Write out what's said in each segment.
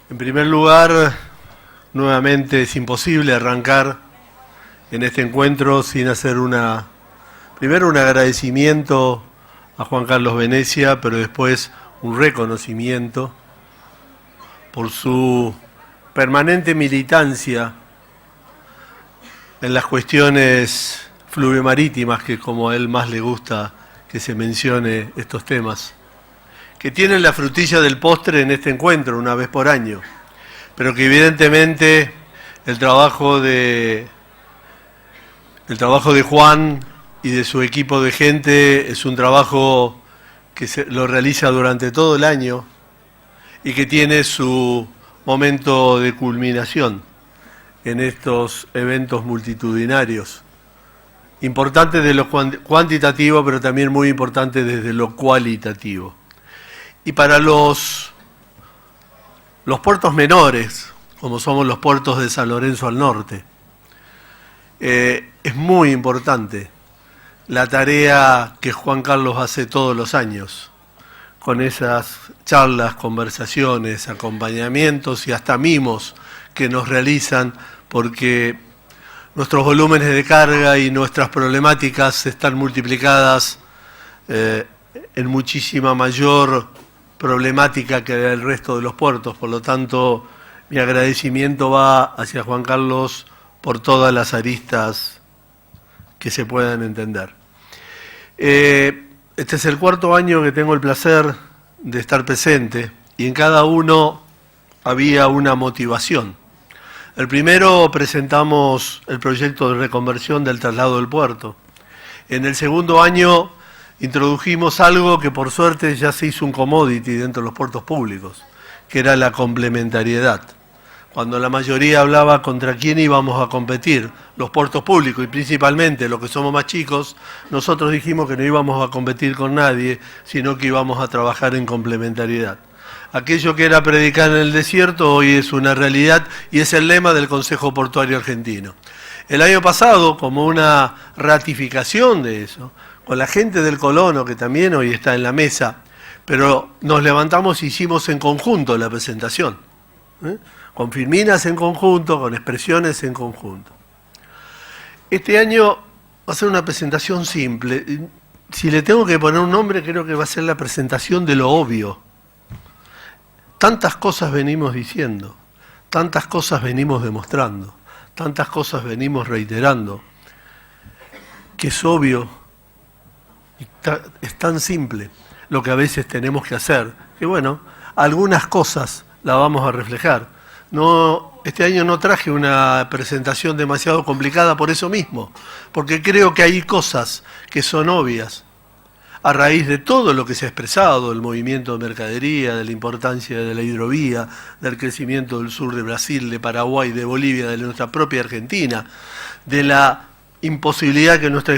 En primer lugar, nuevamente es imposible arrancar en este encuentro sin hacer primero un agradecimiento a Juan Carlos Venecia, pero después un reconocimiento por su permanente militancia en las cuestiones fluviomarítimas, que como a él más le gusta que se mencione estos temas, que tienen la frutilla del postre en este encuentro una vez por año, pero que evidentemente el trabajo de Juan y de su equipo de gente es un trabajo que lo realiza durante todo el año y que tiene su momento de culminación en estos eventos multitudinarios. Importante desde lo cuantitativo, pero también muy importante desde lo cualitativo. Y para los puertos menores, como somos los puertos de San Lorenzo al norte, es muy importante la tarea que Juan Carlos hace todos los años, con esas charlas, conversaciones, acompañamientos y hasta mimos que nos realizan, porque nuestros volúmenes de carga y nuestras problemáticas están multiplicadas en muchísima mayor problemática que el resto de los puertos. Por lo tanto, mi agradecimiento va hacia Juan Carlos por todas las aristas que se puedan entender. Este es el cuarto año que tengo el placer de estar presente y en cada uno había una motivación. El primero presentamos el proyecto de reconversión del traslado del puerto. En el segundo año introdujimos algo que por suerte ya se hizo un commodity dentro de los puertos públicos, que era la complementariedad. Cuando la mayoría hablaba contra quién íbamos a competir, los puertos públicos y principalmente los que somos más chicos, nosotros dijimos que no íbamos a competir con nadie, sino que íbamos a trabajar en complementariedad. Aquello que era predicar en el desierto hoy es una realidad y es el lema del Consejo Portuario Argentino. El año pasado, como una ratificación de eso, con la gente del Colono, que también hoy está en la mesa, pero nos levantamos y hicimos en conjunto la presentación, con firminas en conjunto, con expresiones en conjunto. Este año va a ser una presentación simple. Si le tengo que poner un nombre, creo que va a ser la presentación de lo obvio. Tantas cosas venimos diciendo, tantas cosas venimos demostrando, tantas cosas venimos reiterando, que es obvio, es tan simple lo que a veces tenemos que hacer, que bueno, algunas cosas las vamos a reflejar. No, este año no traje una presentación demasiado complicada por eso mismo, porque creo que hay cosas que son obvias, a raíz de todo lo que se ha expresado, del movimiento de mercadería, de la importancia de la hidrovía, del crecimiento del sur de Brasil, de Paraguay, de Bolivia, de nuestra propia Argentina, de la imposibilidad que nuestra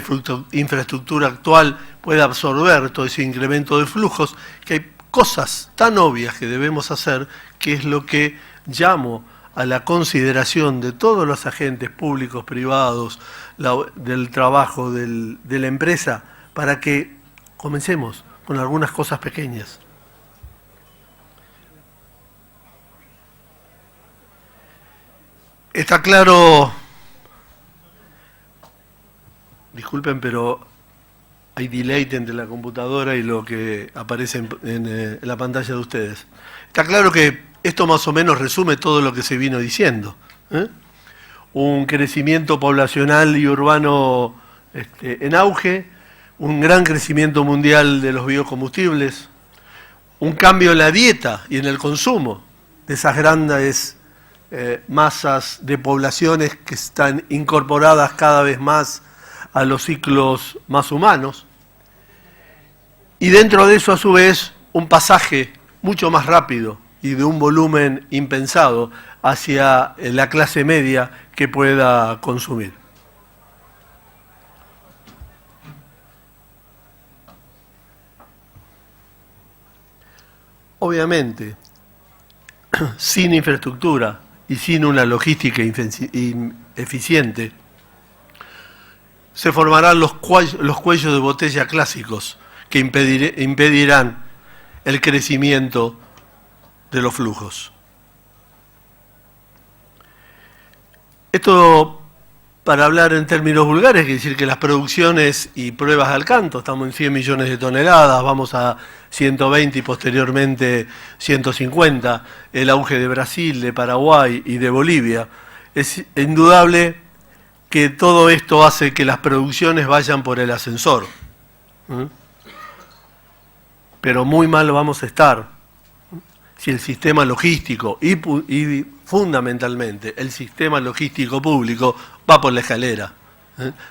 infraestructura actual pueda absorber todo ese incremento de flujos, que hay cosas tan obvias que debemos hacer, que es lo que llamo a la consideración de todos los agentes públicos, privados, del trabajo, de la empresa, para que comencemos con algunas cosas pequeñas. Está claro, disculpen, pero hay delay entre la computadora y lo que aparece en la pantalla de ustedes. Está claro que esto más o menos resume todo lo que se vino diciendo. Un crecimiento poblacional y urbano en auge, un gran crecimiento mundial de los biocombustibles, un cambio en la dieta y en el consumo de esas grandes masas de poblaciones que están incorporadas cada vez más a los ciclos más humanos, y dentro de eso a su vez un pasaje mucho más rápido y de un volumen impensado hacia la clase media que pueda consumir. Obviamente, sin infraestructura y sin una logística eficiente, se formarán los cuellos de botella clásicos que impedirán el crecimiento de los flujos. Esto, para hablar en términos vulgares, quiere decir que las producciones y pruebas al canto, estamos en 100 millones de toneladas, vamos a 120 y posteriormente 150, el auge de Brasil, de Paraguay y de Bolivia. Es indudable que todo esto hace que las producciones vayan por el ascensor. Pero muy mal vamos a estar si el sistema logístico y fundamentalmente el sistema logístico público va por la escalera.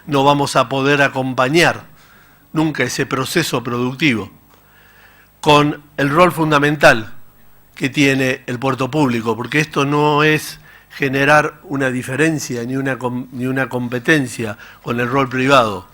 No vamos a poder acompañar nunca ese proceso productivo con el rol fundamental que tiene el puerto público, porque esto no es generar una diferencia ni una competencia con el rol privado,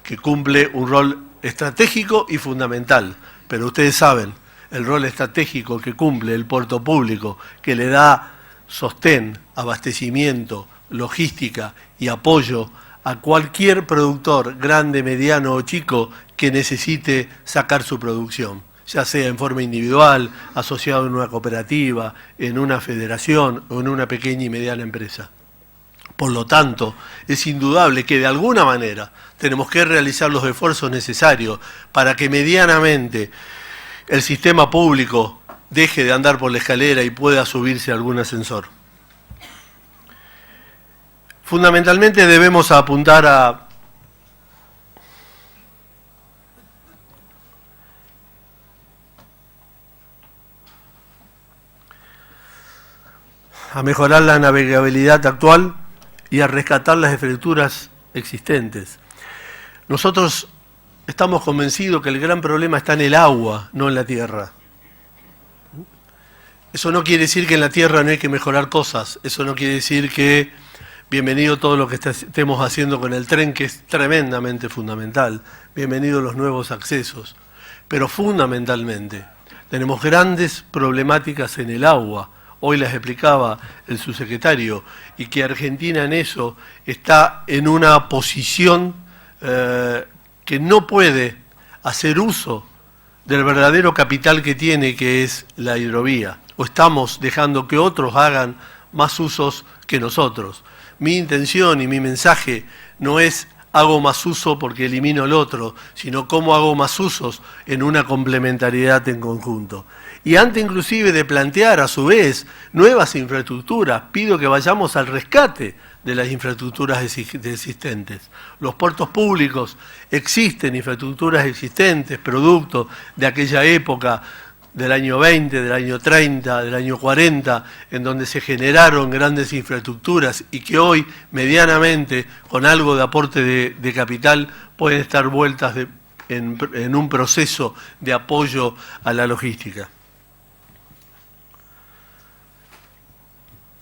que cumple un rol estratégico y fundamental. Pero ustedes saben, el rol estratégico que cumple el puerto público, que le da sostén, abastecimiento, logística y apoyo a cualquier productor, grande, mediano o chico, que necesite sacar su producción, ya sea en forma individual, asociado en una cooperativa, en una federación o en una pequeña y mediana empresa. Por lo tanto, es indudable que de alguna manera tenemos que realizar los esfuerzos necesarios para que medianamente el sistema público deje de andar por la escalera y pueda subirse a algún ascensor. Fundamentalmente debemos apuntar a mejorar la navegabilidad actual y a rescatar las infraestructuras existentes. Nosotros estamos convencidos que el gran problema está en el agua, no en la tierra. Eso no quiere decir que en la tierra no hay que mejorar cosas, eso no quiere decir que bienvenido todo lo que estemos haciendo con el tren, que es tremendamente fundamental, bienvenidos los nuevos accesos, pero fundamentalmente tenemos grandes problemáticas en el agua. Hoy las explicaba el subsecretario, y que Argentina en eso está en una posición que no puede hacer uso del verdadero capital que tiene, que es la hidrovía. O estamos dejando que otros hagan más usos que nosotros. Mi intención y mi mensaje no es hago más uso porque elimino el otro, sino cómo hago más usos en una complementariedad en conjunto. Y antes inclusive de plantear a su vez nuevas infraestructuras, pido que vayamos al rescate de las infraestructuras existentes. Los puertos públicos existen, infraestructuras existentes, producto de aquella época del año 20, del año 30, del año 40, en donde se generaron grandes infraestructuras y que hoy, medianamente, con algo de aporte de capital, pueden estar vueltas en un proceso de apoyo a la logística.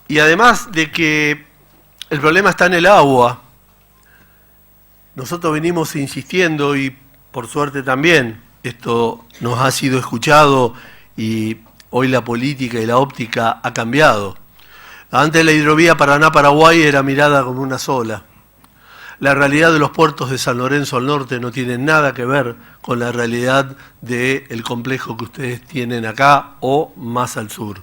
Y además de que el problema está en el agua, nosotros venimos insistiendo, y por suerte también esto nos ha sido escuchado, y hoy la política y la óptica ha cambiado. Antes la hidrovía Paraná-Paraguay era mirada como una sola. La realidad de los puertos de San Lorenzo al norte no tiene nada que ver con la realidad del complejo que ustedes tienen acá o más al sur.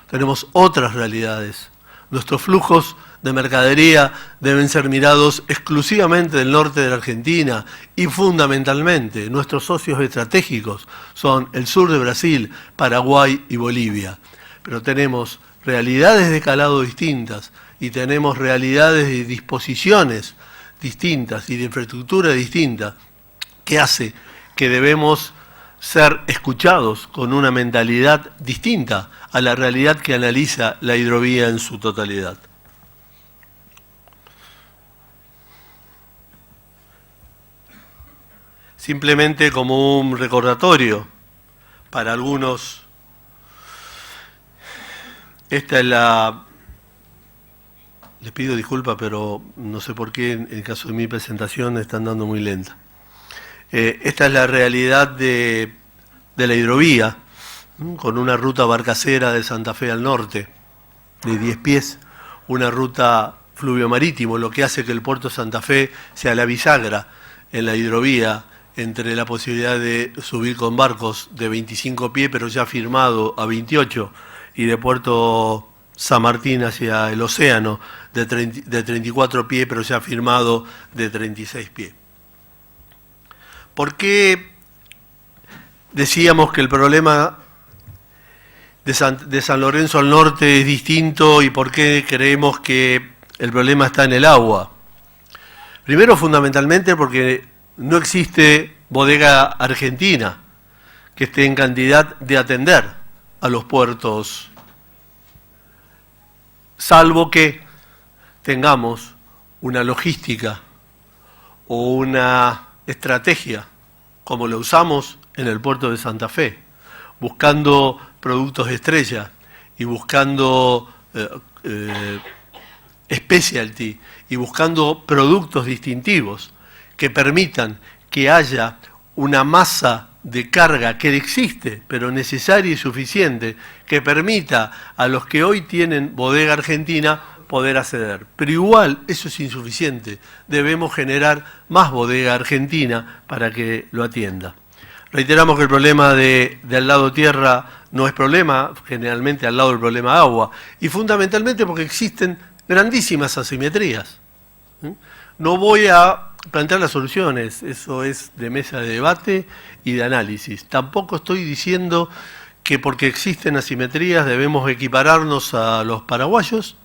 Tenemos otras realidades. Nuestros flujos de mercadería deben ser mirados exclusivamente del norte de la Argentina, y fundamentalmente nuestros socios estratégicos son el sur de Brasil, Paraguay y Bolivia. Pero tenemos realidades de calado distintas y tenemos realidades de disposiciones distintas y de infraestructura distinta, que hace que debemos ser escuchados con una mentalidad distinta a la realidad que analiza la hidrovía en su totalidad. Simplemente como un recordatorio para algunos, esta es la... Les pido disculpas, pero no sé por qué en el caso de mi presentación están dando muy lenta. Esta es la realidad de la hidrovía, con una ruta barcacera de Santa Fe al norte, de 10 pies, una ruta fluvio-marítimo, lo que hace que el puerto de Santa Fe sea la bisagra en la hidrovía entre la posibilidad de subir con barcos de 25 pies, pero ya firmado a 28, y de Puerto San Martín hacia el océano de 34 pies, pero ya firmado de 36 pies. ¿Por qué decíamos que el problema de San Lorenzo al norte es distinto y por qué creemos que el problema está en el agua? Primero, fundamentalmente, porque no existe bodega argentina que esté en cantidad de atender a los puertos, salvo que tengamos una logística o una estrategia, como lo usamos en el puerto de Santa Fe, buscando productos estrella y buscando specialty y buscando productos distintivos que permitan que haya una masa de carga que existe, pero necesaria y suficiente, que permita a los que hoy tienen bodega argentina poder acceder. Pero igual eso es insuficiente, debemos generar más bodega argentina para que lo atienda. Reiteramos que el problema del lado tierra no es problema, generalmente al lado del problema agua, y fundamentalmente porque existen grandísimas asimetrías. No voy a plantear las soluciones, eso es de mesa de debate y de análisis. Tampoco estoy diciendo que porque existen asimetrías debemos equipararnos a los paraguayos,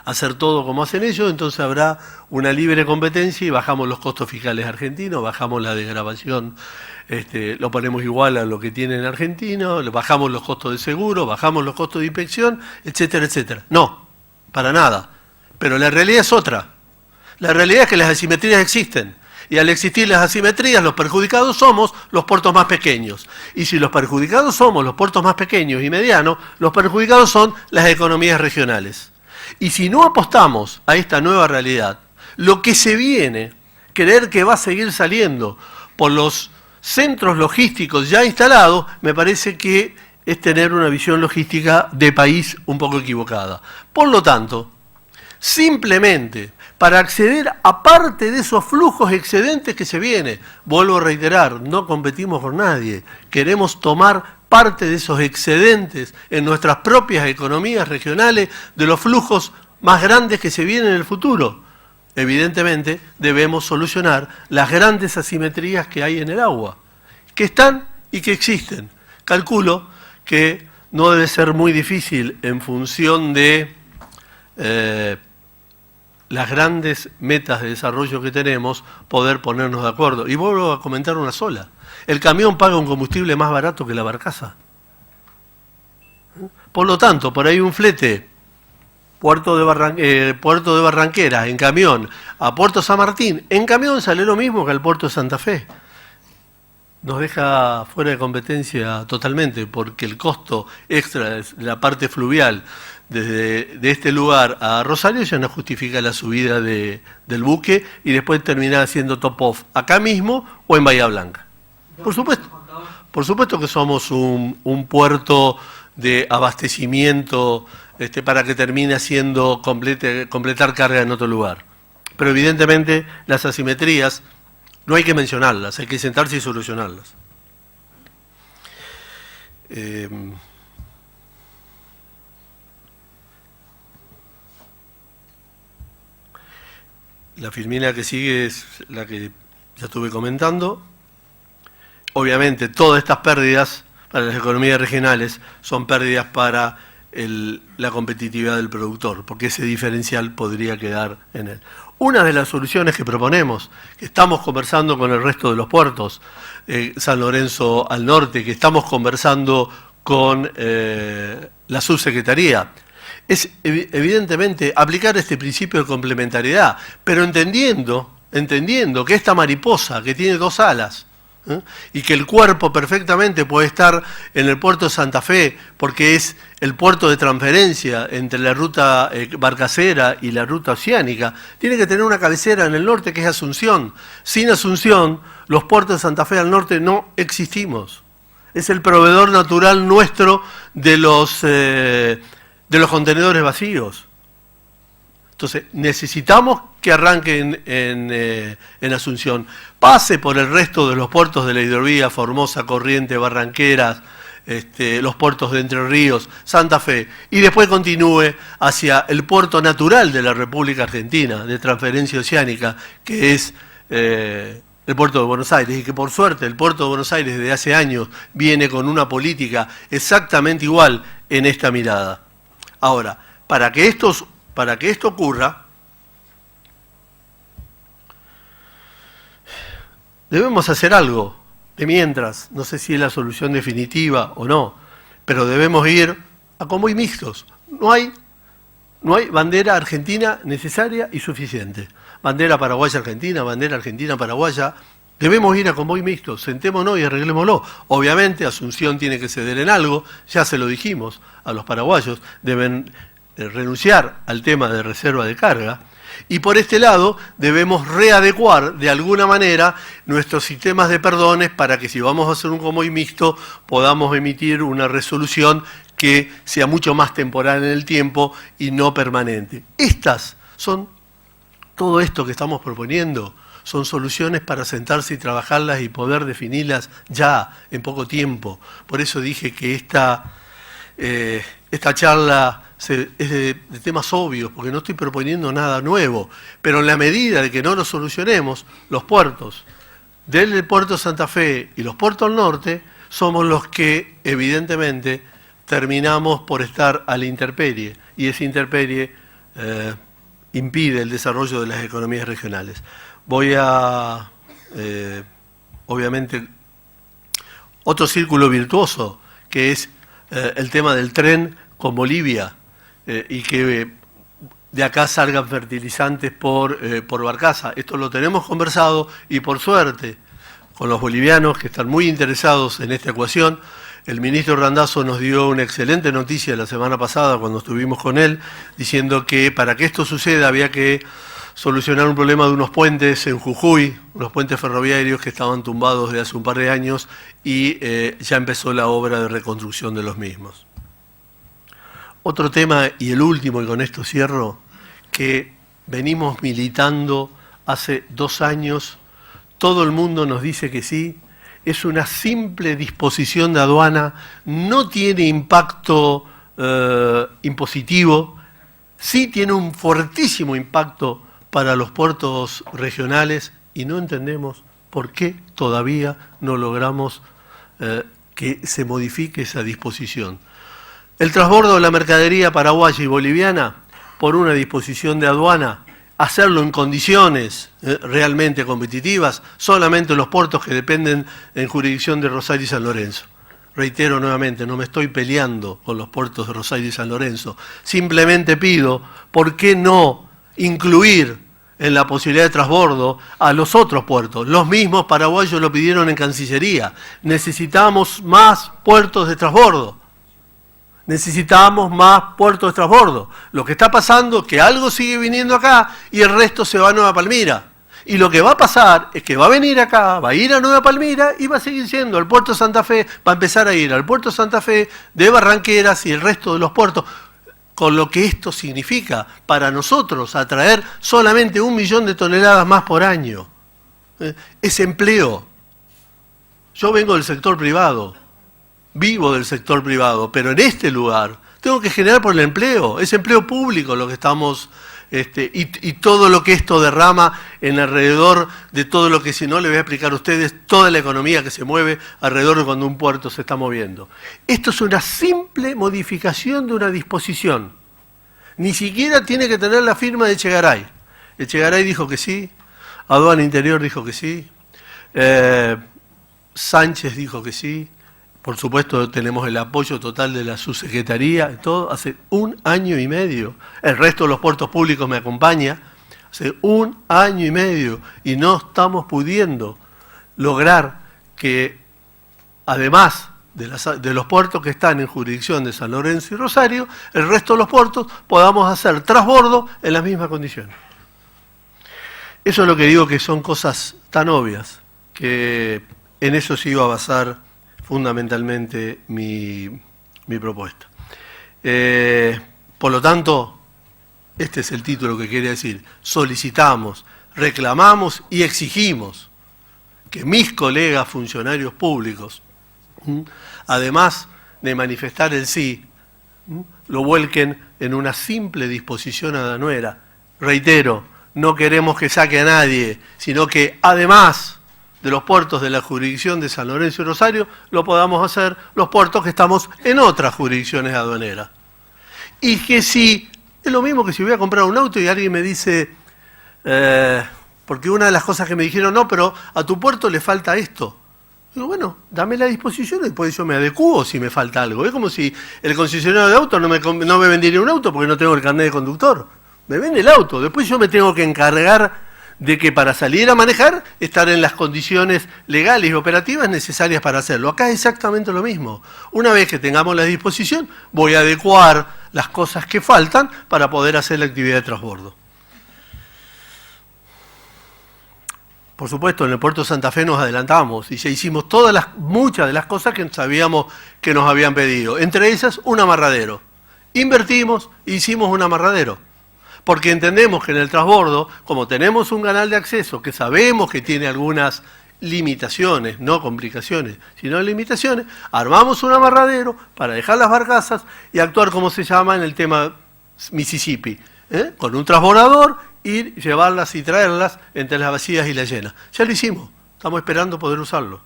hacer todo como hacen ellos, entonces habrá una libre competencia y bajamos los costos fiscales argentinos, bajamos la desgravación, lo ponemos igual a lo que tienen argentinos, bajamos los costos de seguro, bajamos los costos de inspección, etcétera, etcétera. No, para nada. Pero la realidad es otra. La realidad es que las asimetrías existen. Y al existir las asimetrías, los perjudicados somos los puertos más pequeños. Y si los perjudicados somos los puertos más pequeños y medianos, los perjudicados son las economías regionales. Y si no apostamos a esta nueva realidad, lo que se viene, creer que va a seguir saliendo por los centros logísticos ya instalados, me parece que es tener una visión logística de país un poco equivocada. Por lo tanto, simplemente para acceder a parte de esos flujos excedentes que se vienen, vuelvo a reiterar, no competimos con nadie, queremos tomar parte de esos excedentes en nuestras propias economías regionales, de los flujos más grandes que se vienen en el futuro. Evidentemente debemos solucionar las grandes asimetrías que hay en el agua, que están y que existen. Calculo que no debe ser muy difícil en función de las grandes metas de desarrollo que tenemos, poder ponernos de acuerdo. Y vuelvo a comentar una sola. El camión paga un combustible más barato que la barcaza. Por lo tanto, por ahí un flete, Puerto de Barranqueras en camión, a Puerto San Martín, en camión sale lo mismo que al Puerto de Santa Fe. Nos deja fuera de competencia totalmente, porque el costo extra de la parte fluvial de este lugar a Rosario ya no justifica la subida del buque y después termina haciendo top-off acá mismo o en Bahía Blanca. Por supuesto que somos un puerto de abastecimiento para que termine haciendo completar carga en otro lugar. Pero evidentemente las asimetrías no hay que mencionarlas, hay que sentarse y solucionarlas. La filmina que sigue es la que ya estuve comentando. Obviamente todas estas pérdidas para las economías regionales son pérdidas para la competitividad del productor, porque ese diferencial podría quedar en él. Una de las soluciones que proponemos, que estamos conversando con el resto de los puertos, San Lorenzo al norte, que estamos conversando con la subsecretaría, es evidentemente aplicar este principio de complementariedad, pero entendiendo que esta mariposa que tiene dos alas, y que el cuerpo perfectamente puede estar en el puerto de Santa Fe, porque es el puerto de transferencia entre la ruta barcacera y la ruta oceánica, tiene que tener una cabecera en el norte que es Asunción. Sin Asunción, los puertos de Santa Fe al norte no existimos. Es el proveedor natural nuestro de los contenedores vacíos. Entonces, necesitamos que arranque en Asunción, pase por el resto de los puertos de la hidrovía, Formosa, Corrientes, Barranqueras, los puertos de Entre Ríos, Santa Fe, y después continúe hacia el puerto natural de la República Argentina, de transferencia oceánica, que es el puerto de Buenos Aires, y que por suerte el puerto de Buenos Aires desde hace años viene con una política exactamente igual en esta mirada. Ahora, para que esto ocurra, debemos hacer algo de mientras, no sé si es la solución definitiva o no, pero debemos ir a convoy mixtos. No hay bandera argentina necesaria y suficiente. Bandera paraguaya-argentina, bandera argentina-paraguaya. Debemos ir a convoy mixtos, sentémonos y arreglémoslo. Obviamente Asunción tiene que ceder en algo, ya se lo dijimos a los paraguayos, deben renunciar al tema de reserva de carga. Y por este lado debemos readecuar de alguna manera nuestros sistemas de perdones para que si vamos a hacer un convoy mixto podamos emitir una resolución que sea mucho más temporal en el tiempo y no permanente. Todo esto que estamos proponiendo son soluciones para sentarse y trabajarlas y poder definirlas ya, en poco tiempo. Por eso dije que esta charla es de temas obvios, porque no estoy proponiendo nada nuevo, pero en la medida de que no lo solucionemos, los puertos del puerto Santa Fe y los puertos del norte somos los que evidentemente terminamos por estar a la intemperie, y esa intemperie impide el desarrollo de las economías regionales. Voy a, obviamente, otro círculo virtuoso, que es el tema del tren con Bolivia, y que de acá salgan fertilizantes por barcaza. Esto lo tenemos conversado y por suerte con los bolivianos que están muy interesados en esta ecuación. El ministro Randazzo nos dio una excelente noticia la semana pasada cuando estuvimos con él, diciendo que para que esto suceda había que solucionar un problema de unos puentes en Jujuy, unos puentes ferroviarios que estaban tumbados desde hace un par de años y ya empezó la obra de reconstrucción de los mismos. Otro tema, y el último, y con esto cierro, que venimos militando hace 2 años, todo el mundo nos dice que sí, es una simple disposición de aduana, no tiene impacto impositivo, sí tiene un fortísimo impacto para los puertos regionales y no entendemos por qué todavía no logramos que se modifique esa disposición. El transbordo de la mercadería paraguaya y boliviana por una disposición de aduana, hacerlo en condiciones realmente competitivas, solamente en los puertos que dependen en jurisdicción de Rosario y San Lorenzo. Reitero nuevamente, no me estoy peleando con los puertos de Rosario y San Lorenzo, simplemente pido, ¿por qué no incluir en la posibilidad de transbordo a los otros puertos? Los mismos paraguayos lo pidieron en Cancillería. Necesitamos más puertos de transbordo. Necesitamos más puertos de transbordo. Lo que está pasando es que algo sigue viniendo acá y el resto se va a Nueva Palmira. Y lo que va a pasar es que va a venir acá, va a ir a Nueva Palmira y va a seguir siendo el puerto de Santa Fe, va a empezar a ir al puerto de Santa Fe, de Barranqueras y el resto de los puertos. Con lo que esto significa para nosotros atraer solamente 1 millón de toneladas más por año. Es empleo. Yo vengo del sector privado. Vivo del sector privado, pero en este lugar tengo que generar por el empleo, es empleo público lo que estamos, y todo lo que esto derrama en alrededor de todo lo que, si no le voy a explicar a ustedes, toda la economía que se mueve alrededor de cuando un puerto se está moviendo. Esto es una simple modificación de una disposición, ni siquiera tiene que tener la firma de Echegaray. Echegaray dijo que sí, Aduana Interior dijo que sí, Sánchez dijo que sí. Por supuesto, tenemos el apoyo total de la subsecretaría, todo, hace 1 año y medio. El resto de los puertos públicos me acompaña, hace 1 año y medio, y no estamos pudiendo lograr que, además de los puertos que están en jurisdicción de San Lorenzo y Rosario, el resto de los puertos podamos hacer transbordo en las mismas condiciones. Eso es lo que digo, que son cosas tan obvias, que en eso se iba a basar fundamentalmente mi propuesta. Por lo tanto, este es el título que quería decir. Solicitamos, reclamamos y exigimos que mis colegas funcionarios públicos, además de manifestar el sí, lo vuelquen en una simple disposición aduanera. Reitero, no queremos que saque a nadie, sino que además de los puertos de la jurisdicción de San Lorenzo y Rosario, lo podamos hacer los puertos que estamos en otras jurisdicciones aduaneras. Y que si, es lo mismo que si voy a comprar un auto y alguien me dice, porque una de las cosas que me dijeron, no, pero a tu puerto le falta esto. Digo, bueno, dame la disposición y después yo me adecuo si me falta algo. Es como si el concesionario de autos no me vendiera un auto porque no tengo el carnet de conductor. Me vende el auto, después yo me tengo que encargar de que para salir a manejar, estar en las condiciones legales y operativas necesarias para hacerlo. Acá es exactamente lo mismo. Una vez que tengamos la disposición, voy a adecuar las cosas que faltan para poder hacer la actividad de transbordo. Por supuesto, en el puerto de Santa Fe nos adelantamos y ya hicimos muchas de las cosas que sabíamos que nos habían pedido. Entre esas, un amarradero. Invertimos, hicimos un amarradero. Porque entendemos que en el transbordo, como tenemos un canal de acceso que sabemos que tiene algunas limitaciones, no complicaciones, sino limitaciones, armamos un amarradero para dejar las barcazas y actuar como se llama en el tema Mississippi, con un transbordador, ir, llevarlas y traerlas entre las vacías y las llenas. Ya lo hicimos, estamos esperando poder usarlo.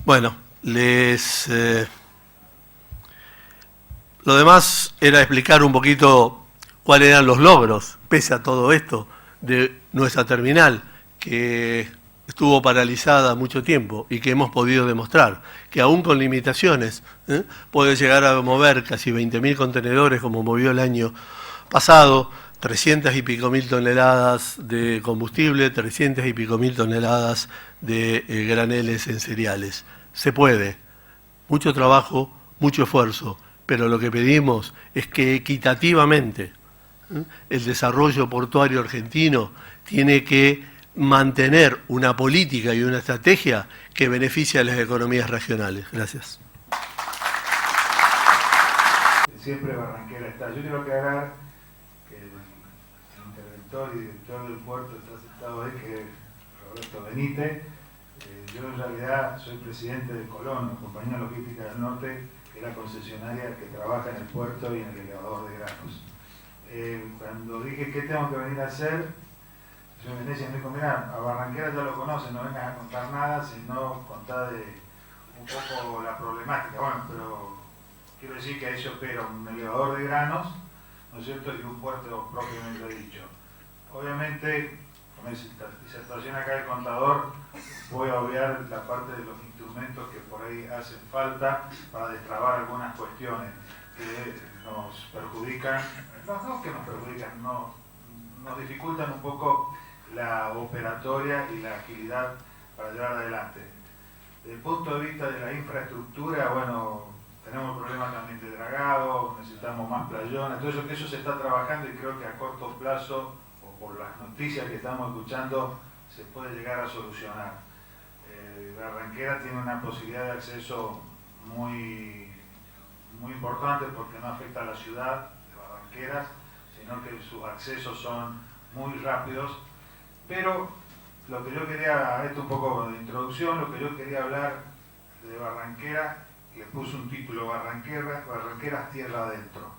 Bueno, lo demás era explicar un poquito cuáles eran los logros, pese a todo esto, de nuestra terminal, que estuvo paralizada mucho tiempo y que hemos podido demostrar que aún con limitaciones puede llegar a mover casi 20.000 contenedores como movió el año pasado, 300 y pico mil toneladas de combustible, 300 y pico mil toneladas de graneles en cereales. Se puede. Mucho trabajo, mucho esfuerzo. Pero lo que pedimos es que equitativamente el desarrollo portuario argentino tiene que mantener una política y una estrategia que beneficie a las economías regionales. Gracias. Siempre Barranquera está. Yo quiero aclarar que el interventor y director del puerto está sentado ahí, que es Roberto Benítez. Yo en realidad soy presidente de Colón, la Compañía Logística del Norte, que es la concesionaria que trabaja en el puerto y en el elevador de granos. Cuando dije qué tengo que venir a hacer, el señor Venecia me dijo, mira, a Barranquera ya lo conocen, no vengas a contar nada, sino contar de un poco la problemática. Bueno, pero quiero decir que ahí se opera un elevador de granos, ¿no es cierto?, y un puerto propiamente dicho. Obviamente, con esa disertación acá del contador, voy a obviar la parte de los instrumentos que por ahí hacen falta para destrabar algunas cuestiones que nos perjudican, no que nos perjudican, nos dificultan un poco la operatoria y la agilidad para llevar adelante. Desde el punto de vista de la infraestructura, bueno, tenemos problemas también de dragado, necesitamos más playones, todo eso, que eso se está trabajando y creo que a corto plazo, o por las noticias que estamos escuchando, se puede llegar a solucionar. Barranquera tiene una posibilidad de acceso muy importante porque no afecta a la ciudad de Barranqueras, sino que sus accesos son muy rápidos. Pero lo que yo quería, esto un poco de introducción, lo que yo quería hablar de Barranquera, le puse un título, Barranqueras tierra adentro.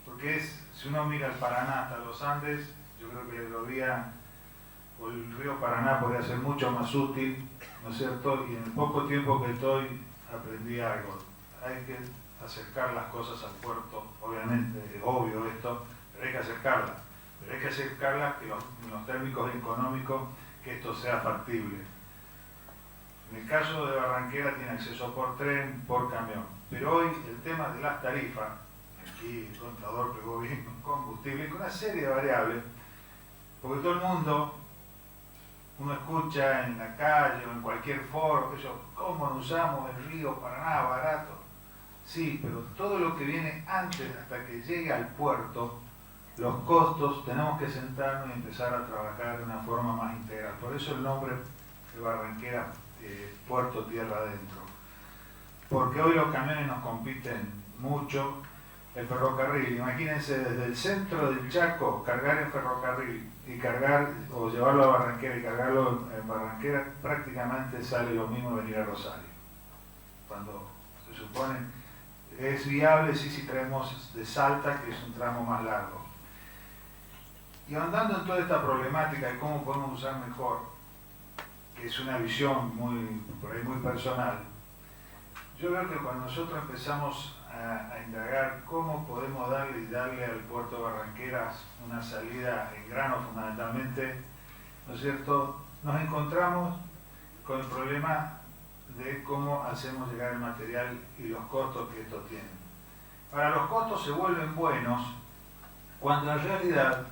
Porque si uno mira el Paraná hasta los Andes, yo creo que el río Paraná podría ser mucho más útil, ¿no es cierto? Y en el poco tiempo que estoy aprendí algo. Hay que acercar las cosas al puerto, obviamente, es obvio esto, pero hay que acercarlas. Pero hay que acercarlas en los términos económicos, que esto sea factible. En el caso de Barranquera tiene acceso por tren, por camión. Pero hoy el tema de las tarifas, aquí el contador pegó bien con combustible, con una serie de variables, porque todo el mundo, uno escucha en la calle o en cualquier foro, ¿cómo no usamos el río Paraná barato? Sí, pero todo lo que viene antes, hasta que llegue al puerto, los costos, tenemos que sentarnos y empezar a trabajar de una forma más integral. Por eso el nombre de Barranquera, Puerto Tierra Adentro. Porque hoy los camiones nos compiten mucho, el ferrocarril. Imagínense desde el centro del Chaco cargar en ferrocarril y cargar o llevarlo a Barranquera y cargarlo en Barranquera, prácticamente sale lo mismo venir a Rosario. Cuando se supone es viable si traemos de Salta, que es un tramo más largo. Y ahondando en toda esta problemática de cómo podemos usar mejor, que es una visión por ahí muy personal, yo veo que cuando nosotros empezamos a indagar cómo podemos darle al puerto de Barranqueras una salida en grano fundamentalmente, ¿no es cierto?, nos encontramos con el problema de cómo hacemos llegar el material y los costos que esto tiene. Ahora, los costos se vuelven buenos cuando en realidad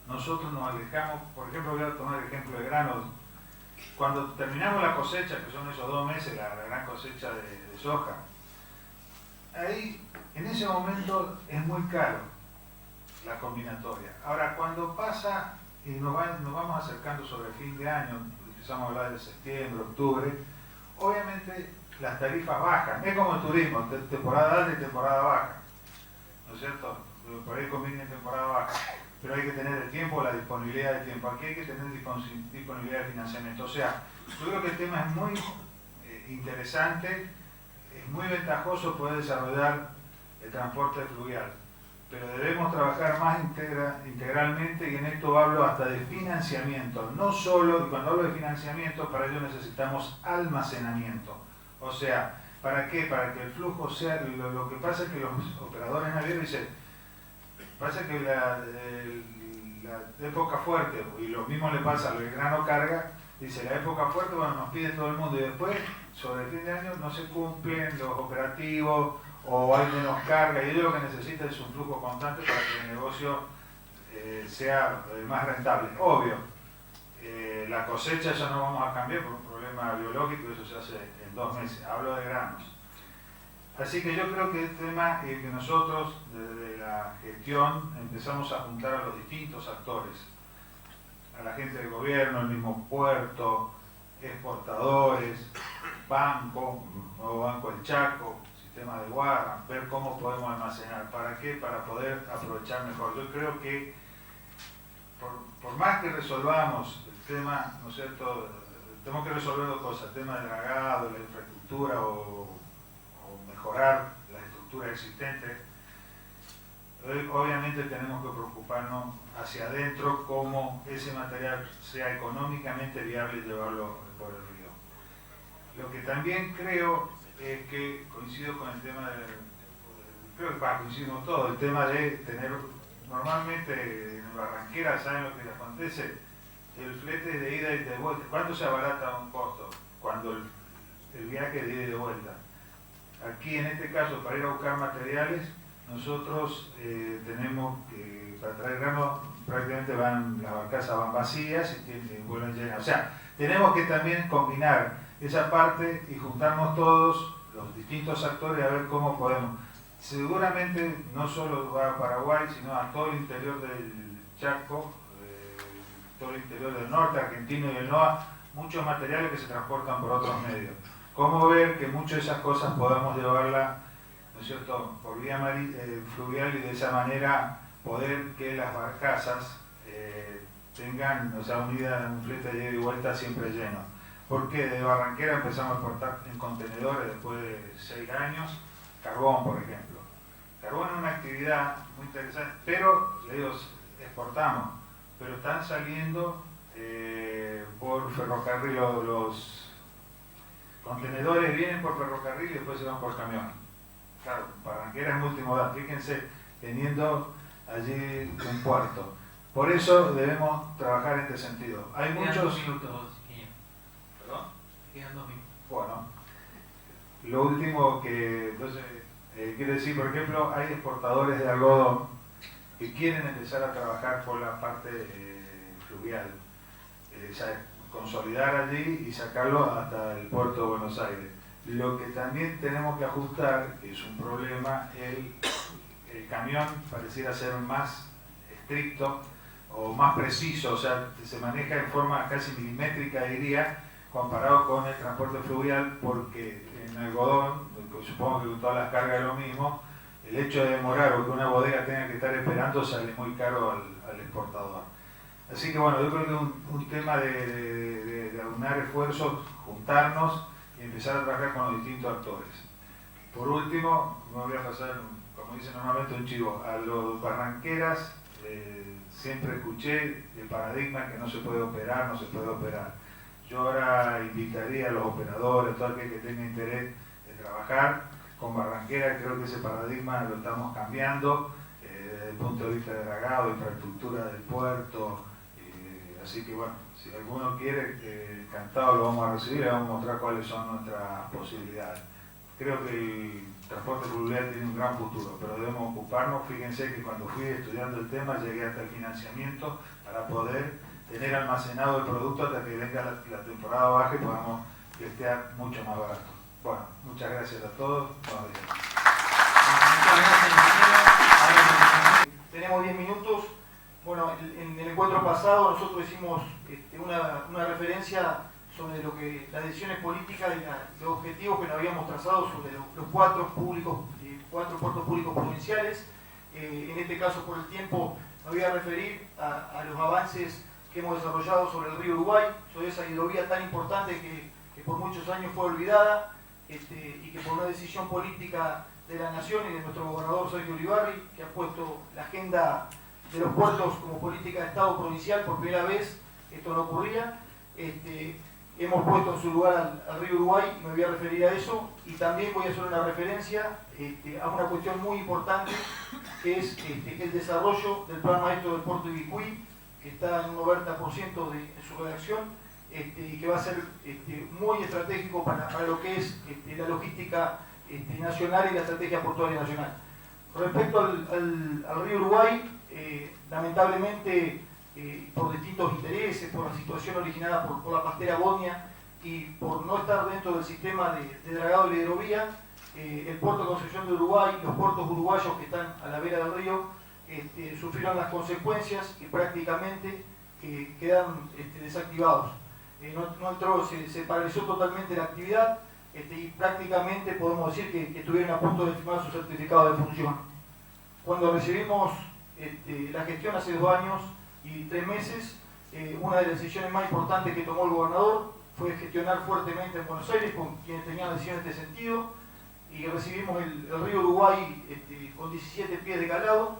nosotros nos alejamos. Por ejemplo, voy a tomar el ejemplo de granos. Cuando terminamos la cosecha, que son esos 2 meses, la gran cosecha de soja, ahí, en ese momento, es muy caro la combinatoria. Ahora, cuando pasa y nos vamos acercando sobre el fin de año, empezamos a hablar de septiembre, octubre, obviamente las tarifas bajan. Es como el turismo, temporada alta y temporada baja, ¿no es cierto? Por ahí conviene en temporada baja, pero hay que tener el tiempo, la disponibilidad de tiempo. Aquí hay que tener disponibilidad de financiamiento. O sea, yo creo que el tema es muy interesante, es muy ventajoso poder desarrollar el transporte fluvial, pero debemos trabajar más integralmente, y en esto hablo hasta de financiamiento. No solo, y cuando hablo de financiamiento, para ello necesitamos almacenamiento. O sea, ¿para qué? Para que el flujo sea. Lo que pasa es que los operadores navieros dicen, pasa que la época fuerte, y lo mismo le pasa al grano carga, dice la época fuerte, bueno, nos pide todo el mundo, y después, sobre el fin de año, no se cumplen los operativos, o hay menos carga, y ellos lo que necesitan es un flujo constante para que el negocio sea más rentable. Obvio, la cosecha ya no vamos a cambiar por un problema biológico, eso se hace en 2 meses, hablo de granos. Así que yo creo que este tema es que nosotros desde la gestión empezamos a juntar a los distintos actores, a la gente del gobierno, el mismo puerto, exportadores, banco, nuevo Banco del Chaco, sistema de guarda, ver cómo podemos almacenar. ¿Para qué? Para poder aprovechar mejor. Yo creo que por más que resolvamos el tema, ¿no es cierto?, tenemos que resolver 2 cosas, el tema del dragado, la infraestructura o mejorar la estructura existente. Obviamente tenemos que preocuparnos hacia adentro cómo ese material sea económicamente viable llevarlo por el río. Lo que también creo es que coincido con el tema creo que coincidimos todos, el tema de tener, normalmente en Barranquera, ¿saben lo que acontece? El flete de ida y de vuelta. ¿Cuánto se abarata un costo? Cuando el viaje de ida y de vuelta. Aquí en este caso, para ir a buscar materiales, nosotros tenemos que, para traer grano, prácticamente las barcazas van vacías y vuelven llenas. O sea, tenemos que también combinar esa parte y juntarnos todos, los distintos actores, a ver cómo podemos. Seguramente no solo va a Paraguay, sino a todo el interior del Chaco, todo el interior del norte argentino y el NOA, muchos materiales que se transportan por otros medios. Cómo ver que muchas de esas cosas podamos llevarla, ¿no es cierto?, por vía fluvial, y de esa manera poder que las barcazas tengan, o sea, un flete de ida y vuelta siempre lleno. Porque de Barranquera empezamos a exportar en contenedores después de 6 años, carbón, por ejemplo. Carbón es una actividad muy interesante, pero, le digo, exportamos, pero están saliendo por ferrocarril, los contenedores vienen por ferrocarril y después se van por camión. Claro, Barranquera es multimodal, fíjense, teniendo allí un puerto. Por eso debemos trabajar en este sentido. Hay muchos... 2 minutos, ¿Perdón? Quedan 2 minutos. Bueno, lo último que entonces quiero decir, por ejemplo, hay exportadores de algodón que quieren empezar a trabajar por la parte fluvial, consolidar allí y sacarlo hasta el puerto de Buenos Aires. Lo que también tenemos que ajustar, que es un problema, el camión pareciera ser más estricto o más preciso, o sea, se maneja en forma casi milimétrica, diría, comparado con el transporte fluvial, porque en algodón, supongo que con todas las cargas es lo mismo, el hecho de demorar o que una bodega tenga que estar esperando sale muy caro al exportador. Así que bueno, yo creo que es un tema de aunar esfuerzos, juntarnos y empezar a trabajar con los distintos actores. Por último, me voy a pasar, como dice normalmente, un chivo. A los barranqueras siempre escuché el paradigma que no se puede operar, no se puede operar. Yo ahora invitaría a los operadores, todo aquel que tenga interés de trabajar con Barranquera. Creo que ese paradigma lo estamos cambiando desde el punto de vista de dragado, infraestructura del puerto. Así que bueno, si alguno quiere, encantado lo vamos a recibir, le vamos a mostrar cuáles son nuestras posibilidades. Creo que el transporte fluvial tiene un gran futuro, pero debemos ocuparnos. Fíjense que cuando fui estudiando el tema llegué hasta el financiamiento para poder tener almacenado el producto hasta que venga la temporada baja y podamos testear mucho más barato. Bueno, muchas gracias a todos. Buenos días. Muchas gracias, ingeniero. Tenemos 10 minutos. Bueno, en el encuentro pasado nosotros hicimos una referencia sobre las decisiones políticas y los objetivos que nos habíamos trazado sobre los cuatro puertos públicos provinciales. En este caso, por el tiempo, me voy a referir a los avances que hemos desarrollado sobre el río Uruguay, sobre esa hidrovía tan importante que por muchos años fue olvidada y que por una decisión política de la Nación y de nuestro gobernador Sergio Uribarri, que ha puesto la agenda de los puertos como política de Estado provincial por primera vez. Esto no ocurría. Hemos puesto en su lugar al río Uruguay, me voy a referir a eso, y también voy a hacer una referencia a una cuestión muy importante, que es el desarrollo del plan maestro del puerto de Ibicuí, que está en un 90% de su redacción, y que va a ser muy estratégico para lo que es la logística nacional y la estrategia portuaria nacional. Respecto al río Uruguay, lamentablemente, por distintos intereses, por la situación originada por la pastera Bonia y por no estar dentro del sistema de dragado y de hidrovía, el puerto de Concepción de Uruguay, los puertos uruguayos que están a la vera del río, sufrieron las consecuencias y prácticamente quedan desactivados. Se paralizó totalmente la actividad y prácticamente podemos decir que estuvieron a punto de firmar su certificado de función. Cuando recibimos la gestión hace 2 años y 3 meses, una de las decisiones más importantes que tomó el gobernador fue gestionar fuertemente en Buenos Aires con quienes tenían decisiones en este sentido, y recibimos el río Uruguay con 17 pies de calado,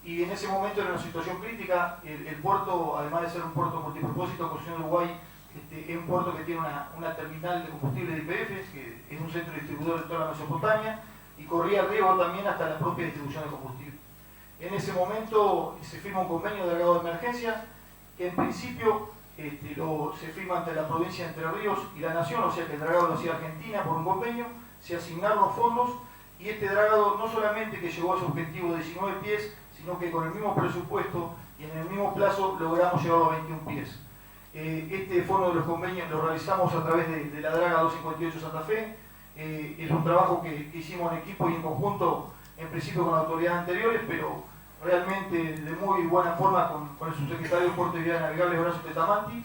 y en ese momento era una situación crítica. El puerto, además de ser un puerto multipropósito, Concepción de Uruguay es un puerto que tiene una terminal de combustible de YPF, que es un centro distribuidor de toda la Mesopotamia, y corría riego también hasta la propia distribución de combustible. En ese momento se firma un convenio de dragado de emergencia, que en principio se firma entre la provincia de Entre Ríos y la Nación, o sea que el dragado lo hacía Argentina por un convenio, se asignaron los fondos, y este dragado no solamente que llegó a su objetivo de 19 pies, sino que con el mismo presupuesto y en el mismo plazo logramos llevarlo a 21 pies. Este fue uno de los convenios, lo realizamos a través de la Draga 258 Santa Fe. Es un trabajo que hicimos en equipo y en conjunto, en principio con autoridades anteriores, pero realmente de muy buena forma con el subsecretario de Puerto y Vías Navegables, Horacio Tetamanti.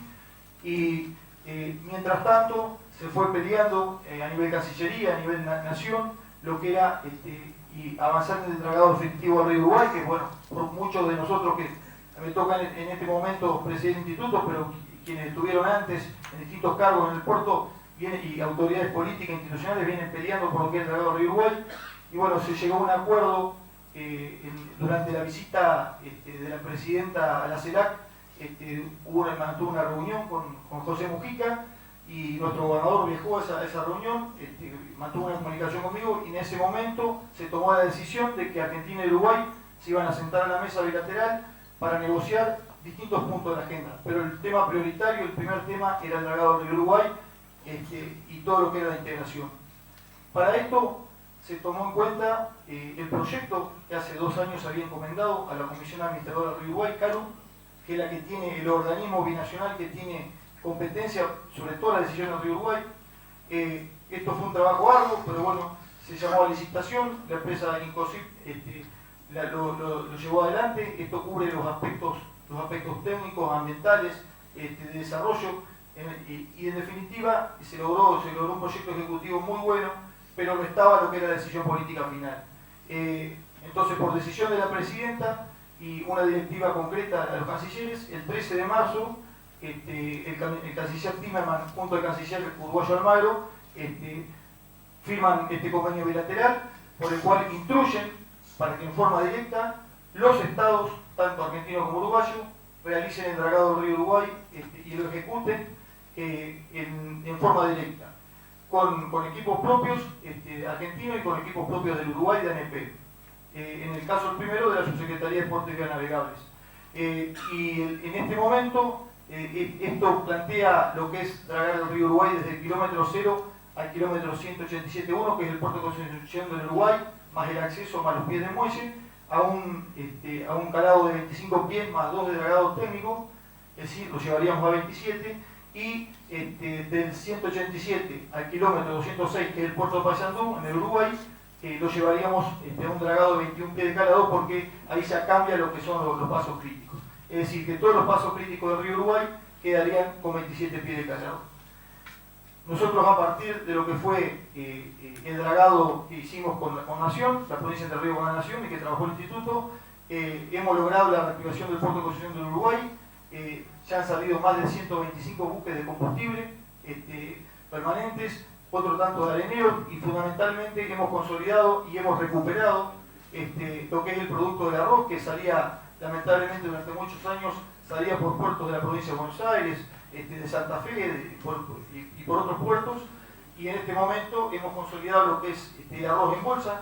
Y mientras tanto se fue peleando a nivel Cancillería, a nivel Nación, lo que era y avanzar en el dragado efectivo al río Uruguay, que bueno, por muchos de nosotros que me tocan en este momento presidir institutos, pero quienes estuvieron antes en distintos cargos en el puerto y autoridades políticas e institucionales vienen peleando por lo que es el dragado del río Uruguay. Y bueno, se llegó a un acuerdo durante la visita de la presidenta a la CELAC. Mantuvo una reunión con José Mujica, y nuestro gobernador viajó a esa reunión, mantuvo una comunicación conmigo, y en ese momento se tomó la decisión de que Argentina y Uruguay se iban a sentar a la mesa bilateral para negociar distintos puntos de la agenda. Pero el tema prioritario, el primer tema, era el dragado del Uruguay y todo lo que era la integración. Para esto se tomó en cuenta el proyecto que hace 2 años había encomendado a la Comisión Administradora del Río Uruguay, CARU, que es la que tiene el organismo binacional que tiene competencia sobre todas las decisiones del Río Uruguay. Esto fue un trabajo arduo, pero bueno, se llamó a licitación, la empresa Incosip lo llevó adelante. Esto cubre los aspectos técnicos, ambientales, de desarrollo, y en definitiva se logró un proyecto ejecutivo muy bueno, pero no estaba lo que era la decisión política final. Entonces, por decisión de la presidenta y una directiva concreta a los cancilleres, el 13 de marzo, el canciller Timerman junto al canciller uruguayo Almagro firman este convenio bilateral por el cual instruyen para que en forma directa los estados, tanto argentino como uruguayo, realicen el dragado del río Uruguay y lo ejecuten en forma directa, con equipos propios argentinos y con equipos propios del Uruguay y de ANP. En el caso del primero, de la Subsecretaría de Puertos y Vías Navegables. Y en este momento, esto plantea lo que es dragar el río Uruguay desde el kilómetro 0 al kilómetro 187.1, que es el puerto de Constitución del Uruguay, más el acceso, más los pies del muelle, a un calado de 25 pies más 2 de dragado técnico, es decir, lo llevaríamos a 27, y del 187 al kilómetro 206, que es el puerto de Paysandú, en el Uruguay, lo llevaríamos a un dragado de 21 pies de calado, porque ahí ya cambia lo que son los pasos críticos. Es decir, que todos los pasos críticos del río Uruguay quedarían con 27 pies de calado. Nosotros, a partir de lo que fue el dragado que hicimos con Nación, la provincia de Entre Ríos con la Nación y que trabajó el Instituto, hemos logrado la reactivación del puerto de Constitución del Uruguay. Ya han salido más de 125 buques de combustible permanentes, otro tanto de areneros, y fundamentalmente hemos consolidado y hemos recuperado lo que es el producto del arroz, que salía, lamentablemente durante muchos años, salía por puertos de la provincia de Buenos Aires, de Santa Fe y por otros puertos, y en este momento hemos consolidado lo que es el arroz en bolsa.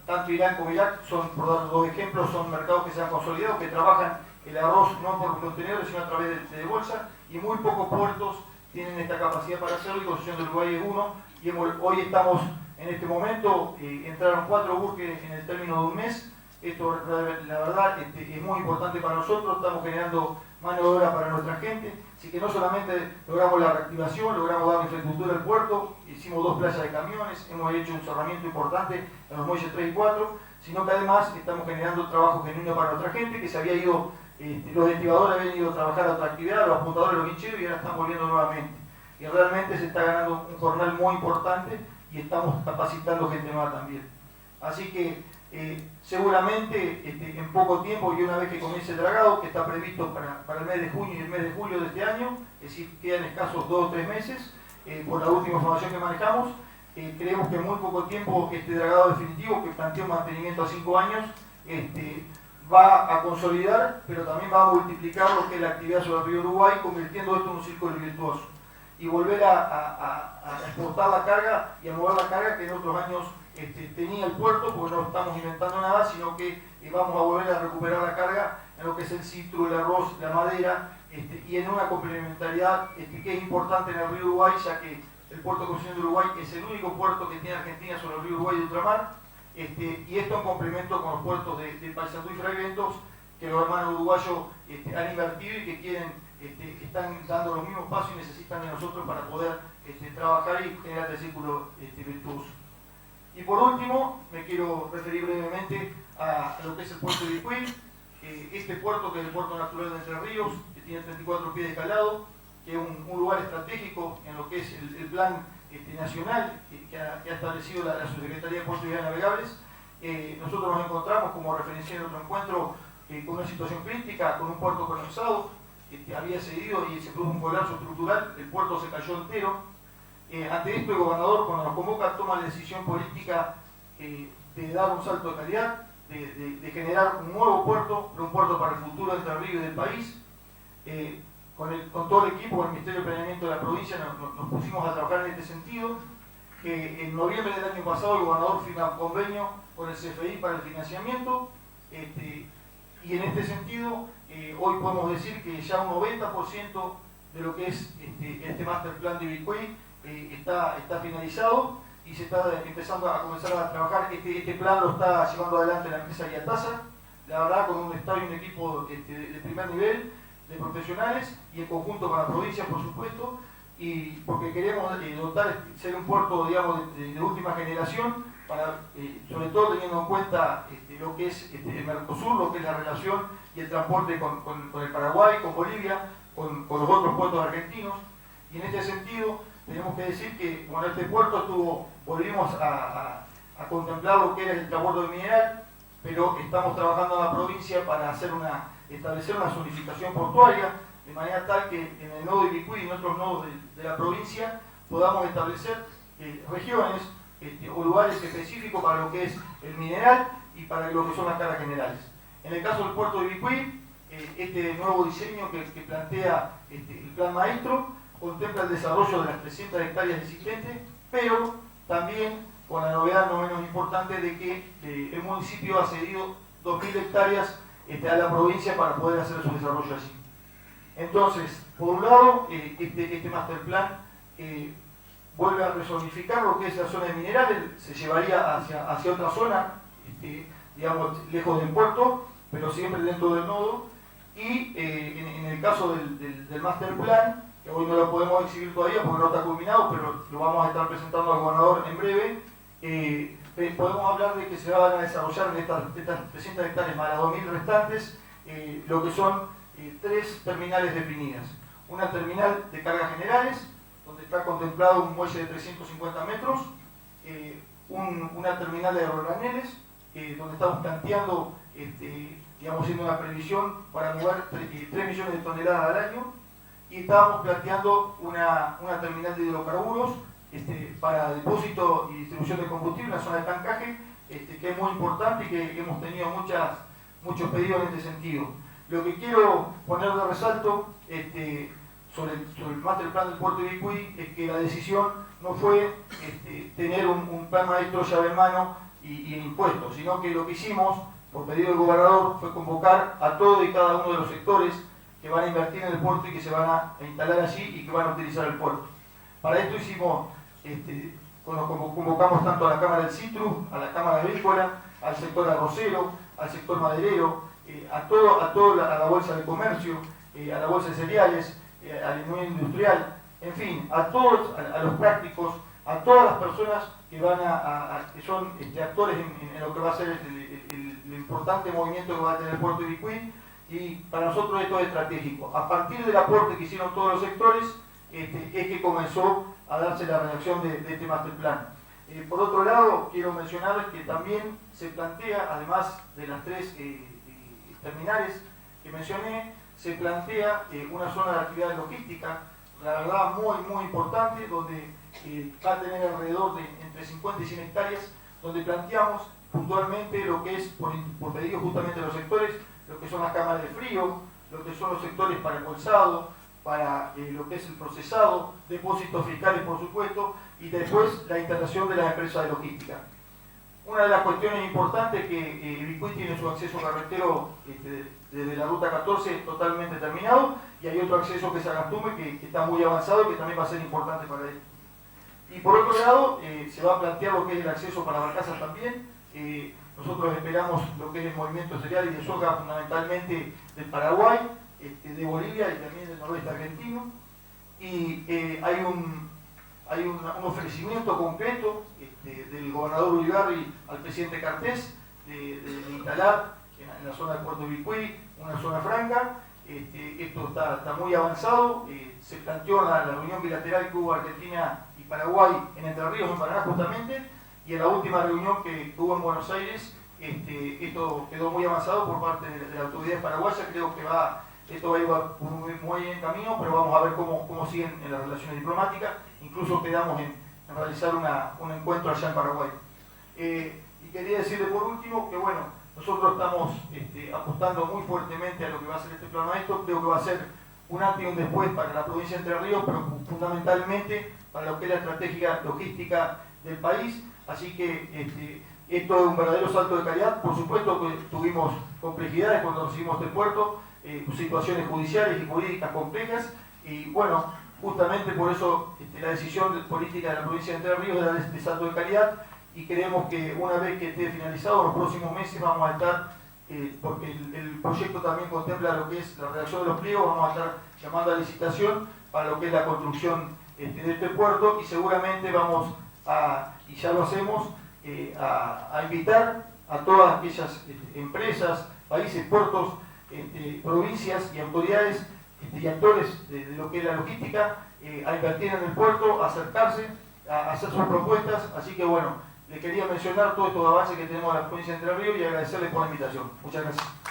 Tanto Irán como Irak, por dar dos ejemplos, son mercados que se han consolidado, que trabajan el arroz no por contenedores, sino a través de bolsa, y muy pocos puertos tienen esta capacidad para hacerlo, y Constitución del Uruguay es uno, y hoy estamos, en este momento, entraron 4 buques en el término de un mes. Esto, la verdad, es muy importante para nosotros. Estamos generando mano de obra para nuestra gente, así que no solamente logramos la reactivación, logramos dar infraestructura al puerto, hicimos 2 playas de camiones, hemos hecho un cerramiento importante en los muelles 3 y 4, sino que además estamos generando trabajo genuino para nuestra gente, que se había ido, los estibadores habían ido a trabajar a otra actividad, los apuntadores, los guincheros, y ahora están volviendo nuevamente. Y realmente se está ganando un jornal muy importante y estamos capacitando gente nueva también. Así que seguramente en poco tiempo, y una vez que comience el dragado, que está previsto para el mes de junio y el mes de julio de este año, es decir, quedan escasos 2 o 3 meses, por la última información que manejamos, creemos que en muy poco tiempo este dragado definitivo, que plantea un mantenimiento a 5 años, va a consolidar, pero también va a multiplicar lo que es la actividad sobre el río Uruguay, convirtiendo esto en un círculo virtuoso, y volver a exportar la carga y a mover la carga que en otros años tenía el puerto, porque no estamos inventando nada, sino que vamos a volver a recuperar la carga en lo que es el citro, el arroz, la madera, y en una complementariedad que es importante en el río Uruguay, ya que el puerto de Constitución de Uruguay es el único puerto que tiene Argentina sobre el río Uruguay de ultramar, y esto en complemento con los puertos de Paysandú y Fray Bentos, que los hermanos uruguayos han invertido y que quieren, están dando los mismos pasos y necesitan de nosotros para poder trabajar y generar el círculo virtuoso. Y por último, me quiero referir brevemente a lo que es el puerto de Vicuí. Este puerto, que es el puerto natural de Entre Ríos, que tiene 34 pies de calado, que es un lugar estratégico en lo que es el plan nacional que ha establecido la Subsecretaría de Puertos y Vías Navegables. Nosotros nos encontramos, como referencié en otro encuentro, con una situación crítica, con un puerto colapsado, que había cedido y se produjo un colapso estructural, el puerto se cayó entero. Ante esto, el gobernador, cuando nos convoca, toma la decisión política de dar un salto de calidad, de generar un nuevo puerto, pero un puerto para el futuro de Entre Ríos y del país. Con todo el equipo, con el Ministerio de Planeamiento de la provincia, nos pusimos a trabajar en este sentido. En noviembre del año pasado, el gobernador firma un convenio con el CFI para el financiamiento, y en este sentido, hoy podemos decir que ya un 90% de lo que es este master plan de Vicuí está finalizado y se está empezando a comenzar a trabajar. Este plan lo está llevando adelante la empresa Iatasa, la verdad, con un estado y un equipo de primer nivel de profesionales, y en conjunto con la provincia, por supuesto, y porque queremos dotar, ser un puerto, digamos, de última generación, para, sobre todo teniendo en cuenta lo que es el Mercosur, lo que es la relación y el transporte con el Paraguay, con Bolivia, con los otros puertos argentinos. Y en este sentido tenemos que decir que, bueno, este puerto volvimos a a contemplar lo que era el transbordo de mineral, pero estamos trabajando en la provincia para establecer una zonificación portuaria, de manera tal que en el nodo de Ibicuí y en otros nodos de la provincia podamos establecer regiones o lugares específicos para lo que es el mineral y para lo que son las cargas generales. En el caso del puerto de Ibicuí, este nuevo diseño que plantea el plan maestro contempla el desarrollo de las 300 hectáreas existentes, pero también con la novedad no menos importante de que el municipio ha cedido 2.000 hectáreas a la provincia para poder hacer su desarrollo allí. Entonces, por un lado, este master plan vuelve a rezonificar lo que es la zona de minerales, se llevaría hacia otra zona, digamos, lejos del puerto, pero siempre dentro del nodo. Y en el caso del master plan, que hoy no lo podemos exhibir todavía porque no está culminado, pero lo vamos a estar presentando al gobernador en breve, podemos hablar de que se van a desarrollar en estas 300 hectáreas más las 2.000 restantes, lo que son 3 terminales definidas. Una terminal de cargas generales, donde está contemplado un muelle de 350 metros, una terminal de aerograneles, donde estamos planteando, digamos, haciendo una previsión para mover 3 millones de toneladas al año, y estábamos planteando una terminal de hidrocarburos para depósito y distribución de combustible, una zona de tancaje, que es muy importante y que hemos tenido muchos pedidos en este sentido. Lo que quiero poner de resalto sobre el master plan del puerto de Ibicuí es que la decisión no fue tener un plan maestro llave en mano y impuestos, sino que lo que hicimos, por pedido del gobernador, fue convocar a todo y cada uno de los sectores que van a invertir en el puerto y que se van a instalar allí y que van a utilizar el puerto. Para esto hicimos, convocamos tanto a la Cámara del Citrus, a la Cámara Agrícola, al sector arrocero, al sector maderero, a la Bolsa de Comercio, a la Bolsa de Cereales, a la Unión Industrial, en fin, a los prácticos, a todas las personas que que son actores en lo que va a ser el importante movimiento que va a tener el puerto de Ibicuí. Y para nosotros esto es estratégico. A partir del aporte que hicieron todos los sectores, es que comenzó a darse la redacción de este master plan. Por otro lado, quiero mencionarles que también se plantea, además de las 3 terminales que mencioné, se plantea una zona de actividad logística, la verdad muy importante, donde va a tener alrededor de entre 50 y 100 hectáreas, donde planteamos puntualmente lo que es, por pedido justamente de los sectores, lo que son las cámaras de frío, lo que son los sectores para embolsado, para lo que es el procesado, depósitos fiscales por supuesto, y después la instalación de las empresas de logística. Una de las cuestiones importantes es que Ibicuí tiene su acceso carretero desde la ruta 14 totalmente terminado, y hay otro acceso que es Agastume que está muy avanzado y que también va a ser importante para él. Y por otro lado, se va a plantear lo que es el acceso para barcazas también. Nosotros esperamos lo que es el movimiento cereal y de soja fundamentalmente del Paraguay, de Bolivia y también del noroeste argentino. Y hay un ofrecimiento concreto del gobernador Uribarri al presidente Cartés de instalar en la zona del puerto de Ibicuí una zona franca. Esto está muy avanzado. Se planteó en la reunión bilateral que hubo Argentina y Paraguay en Entre Ríos, en Paraná justamente, y en la última reunión que hubo en Buenos Aires, esto quedó muy avanzado por parte de la autoridad paraguaya. Creo que esto va a ir muy bien en camino, pero vamos a ver cómo siguen en las relaciones diplomáticas. Incluso quedamos en realizar un encuentro allá en Paraguay. Y quería decirle por último que bueno, nosotros estamos apostando muy fuertemente a lo que va a ser este plan maestro. Creo que va a ser un antes y un después para la provincia de Entre Ríos, pero fundamentalmente para lo que es la estrategia logística del país. Así que esto es un verdadero salto de calidad. Por supuesto que tuvimos complejidades cuando recibimos este puerto, situaciones judiciales y jurídicas complejas, y bueno, justamente por eso la decisión política de la provincia de Entre Ríos era este salto de calidad, y creemos que una vez que esté finalizado, en los próximos meses vamos a estar, porque el proyecto también contempla lo que es la redacción de los pliegos, vamos a estar llamando a licitación para lo que es la construcción de este puerto, y seguramente vamos y ya lo hacemos, a invitar a todas aquellas empresas, países, puertos, provincias y autoridades y actores de lo que es la logística, a invertir en el puerto, a acercarse, a hacer sus propuestas. Así que bueno, le quería mencionar todos estos avances que tenemos en la provincia de Entre Ríos y agradecerles por la invitación. Muchas gracias.